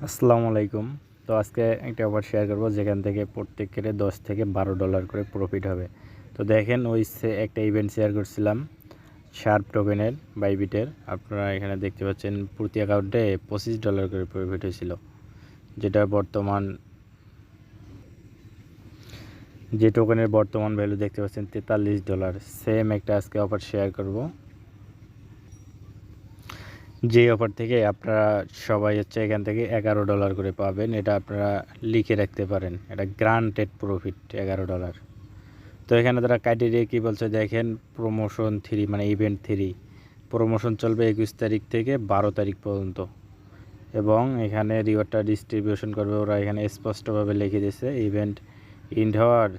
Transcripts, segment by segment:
আসসালামু আলাইকুম। তো আজকে একটা অফার শেয়ার করব যেখান থেকে প্রত্যেকের 10 থেকে $12 করে প্রফিট হবে। তো দেখেন একটা ইভেন্ট শেয়ার করছিলাম শার্প টোকেনের বাইবিটের। আপনারা এখানে দেখতে পাচ্ছেন প্রতি অ্যাকাউন্টে $25 করে প্রফিট হয়েছিল, যেটা যে টোকেনের বর্তমান ভ্যালু দেখতে পাচ্ছেন $43। সেম একটা আজকে অফার শেয়ার করব, যে অফার থেকে আপনারা সবাই এখান থেকে $11 করে পাবেন। এটা আপনারা লিখে রাখতে পারেন, এটা গ্রান্টেড প্রফিট $11। তো এখানে তারা ক্রাইটেরিয়া কী বলছে দেখেন, প্রমোশন 3 মানে ইভেন্ট 3 প্রমোশন চলবে 21 তারিখ থেকে 12 তারিখ পর্যন্ত, এবং এখানে রিওয়ার্ডটা ডিস্ট্রিবিউশন করবে ওরা এখানে স্পষ্টভাবে লিখে দিয়েছে। ইভেন্ট ইন্ড হওয়ার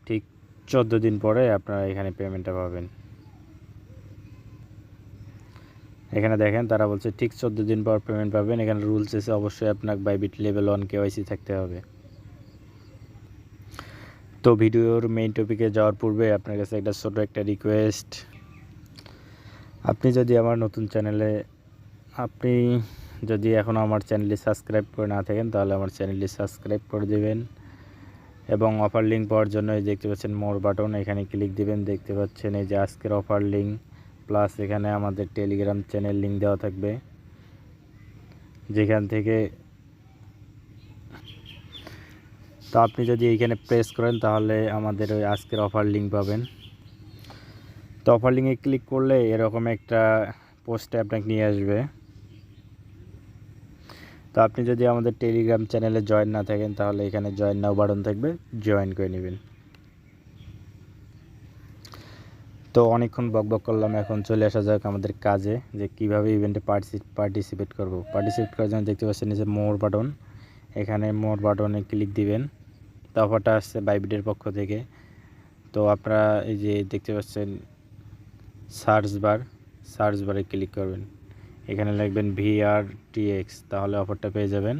ঠিক 14 দিন পরে আপনারা এখানে পেমেন্টটা পাবেন। এখানে দেখেন তারা বলছে ঠিক 14 দিন পর পেমেন্ট পাবেন। এখানে রুলস এসে অবশ্যই আপনাকে বাইবিট লেভেল 1 কেওয়াইসি থাকতে হবে। তো ভিডিওর মেইন টপিকে যাওয়ার পূর্বে আপনার কাছে একটা ছোট একটা রিকোয়েস্ট, আপনি যদি এখনও আমার চ্যানেলটি সাবস্ক্রাইব করে না থাকেন তাহলে আমার চ্যানেলটি সাবস্ক্রাইব করে দেবেন, এবং অফার লিঙ্ক পাওয়ার জন্য এই দেখতে পাচ্ছেন মোর বাটন, এখানে ক্লিক দিবেন। দেখতে পাচ্ছেন এই যে আজকের অফার লিঙ্ক, প্লাস এখানে আমাদের টেলিগ্রাম চ্যানেল লিঙ্ক দেওয়া থাকবে, যেখান থেকে তো আপনি যদি এইখানে প্রেস করেন তাহলে আমাদের ওই আজকের অফার লিঙ্ক পাবেন। তো অফার লিঙ্কে ক্লিক করলে এরকম একটা পোস্টে আপনাকে নিয়ে আসবে। তো আপনি যদি আমাদের টেলিগ্রাম চ্যানেলে জয়েন না থাকেন তাহলে এখানে জয়েন নাও বাটন থাকবে, জয়েন করে নেবেন। তো অনেকক্ষণ বকবক করলাম, এখন চলে আসা যাক আমাদের কাজে, যে কীভাবে ইভেন্টে পার্টিসিপেট করব। পার্টিসিপেট করার জন্য দেখতে পাচ্ছেন নিচে মোর বাটন, এখানে মোর বাটনে ক্লিক দিবেন। তো অফারটা আসছে বাইবিটের পক্ষ থেকে। তো আপনারা এই যে দেখতে পাচ্ছেন সার্চ বারে ক্লিক করবেন, এখানে লিখবেন VRTX, তাহলে অফারটা পেয়ে যাবেন।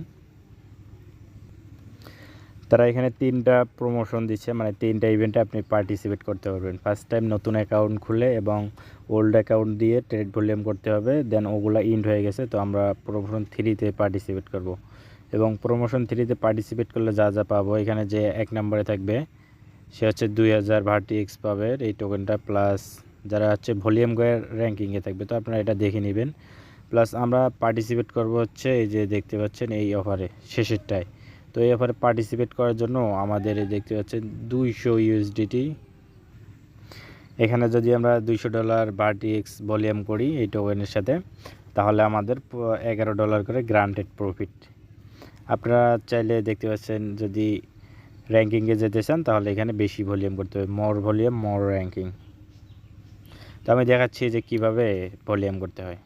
তারা এখানে 3টা প্রমোশন দিচ্ছে, মানে 3টা ইভেন্টে আপনি পার্টিসিপেট করতে পারবেন। ফার্স্ট টাইম নতুন অ্যাকাউন্ট খুলে এবং ওল্ড অ্যাকাউন্ট দিয়ে ট্রেড ভলিউম করতে হবে, দেন ওগুলা ইন্ড হয়ে গেছে। তো আমরা প্রমোশন 3তে পার্টিসিপেট করব, এবং প্রমোশন 3তে পার্টিসিপেট করলে যা যা পাবো, এখানে যে 1 নম্বরে থাকবে সে হচ্ছে 2000 ভার্টিএক্স পাবে এই টোকেনটা, প্লাস যারা হচ্ছে ভলিউম র্যাঙ্কিংয়ে থাকবে। তো আপনারা এটা দেখে নেবেন। প্লাস আমরা পার্টিসিপেট করব হচ্ছে এই যে দেখতে পাচ্ছেন এই অফারে শেষেরটায়। তো এই অফারে পার্টিসিপেট করার জন্য আমাদের দেখতে পাচ্ছেন 200 USDT। এখানে যদি আমরা $200 ভার্টিএক্স ভলিউম করি এই টোকেনের সাথে, তাহলে আমাদের $11 করে গ্রান্টেড প্রফিট। আপনারা চাইলে দেখতে পাচ্ছেন যদি র্যাঙ্কিংয়ে যেতে চান তাহলে এখানে বেশি ভলিউম করতে হবে, মোর ভলিউম মোর র্যাঙ্কিং। তো আমি দেখাচ্ছি যে কিভাবে ভলিউম করতে হয়।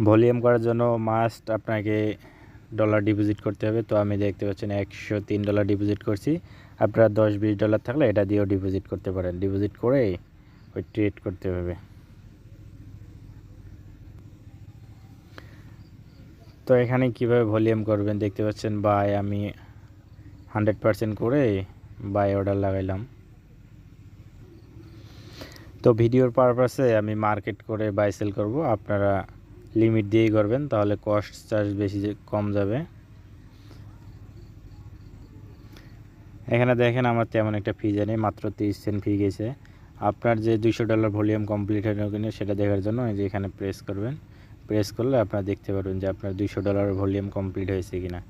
ভলিউম করার জন্য মাস্ট আপনাকে ডলার ডিপোজিট করতে হবে। তো আমি দেখতে পাচ্ছেন $103 ডিপোজিট করছি। আপনারা $10-20 থাকলে এটা দিয়েও ডিপোজিট করতে পারেন, ডিপোজিট করে ওই ট্রেড করতে হবে। তো এখানে কিভাবে ভলিউম করবেন দেখতে পাচ্ছেন, বাই আমি 100% করে বাই অর্ডার লাগাইলাম। তো ভিডিওর পারপাসে আমি মার্কেট করে বাই সেল করব, আপনারা লিমিট দিয়েই করবেন, তাহলে কস্ট চার্জ কম যাবে। এখানে দেখেন আমার তেমন একটা ফি জানি, মাত্র 30 সেন্ট ফি গেছে। আপনার যে $200 ভলিউম কমপ্লিট হয় কিনা সেটা দেখার জন্য এই যে এখানে প্রেস করবেন। প্রেস করলে আপনারা দেখতে পারবেন যে আপনার $200 ভলিউম কমপ্লিট হয়েছে কিনা।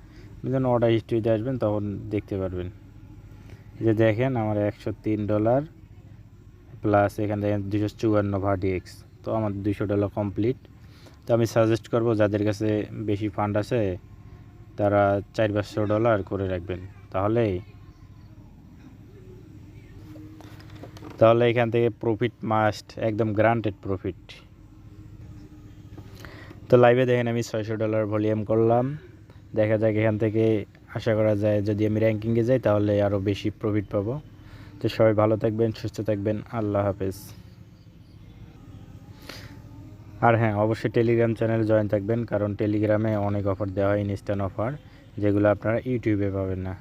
যখন অর্ডার হিস্ট্রিতে আসবেন তখন দেখতে পারবেন যে দেখেন আমার $103 প্লাস এখানে দেখেন 254 ভার্টিএক্স। তো আমার $200 কমপ্লিট। তো আমি সাজেস্ট করব যাদের কাছে বেশি ফান্ড আছে তারা $400-500 করে রাখবেন, তাহলে এখান থেকে প্রফিট মাস্ট, একদম গ্রান্টেড প্রফিট। তো লাইভে দেখেন আমি $600 ভলিউম করলাম। দেখা যাক এখান থেকে আশা করা যায় যদি আমি র্যাঙ্কিংয়ে যাই তাহলে আরও বেশি প্রফিট পাবো। তো সবাই ভালো থাকবেন, সুস্থ থাকবেন, আল্লাহ হাফেজ। আর হ্যাঁ, অবশ্যই টেলিগ্রাম চ্যানেলে জয়েন থাকবেন, কারণ টেলিগ্রামে অনেক অফার দেওয়া হয়, ইনস্ট্যান্ট অফার, যেগুলো আপনারা ইউটিউবে পাবেন না।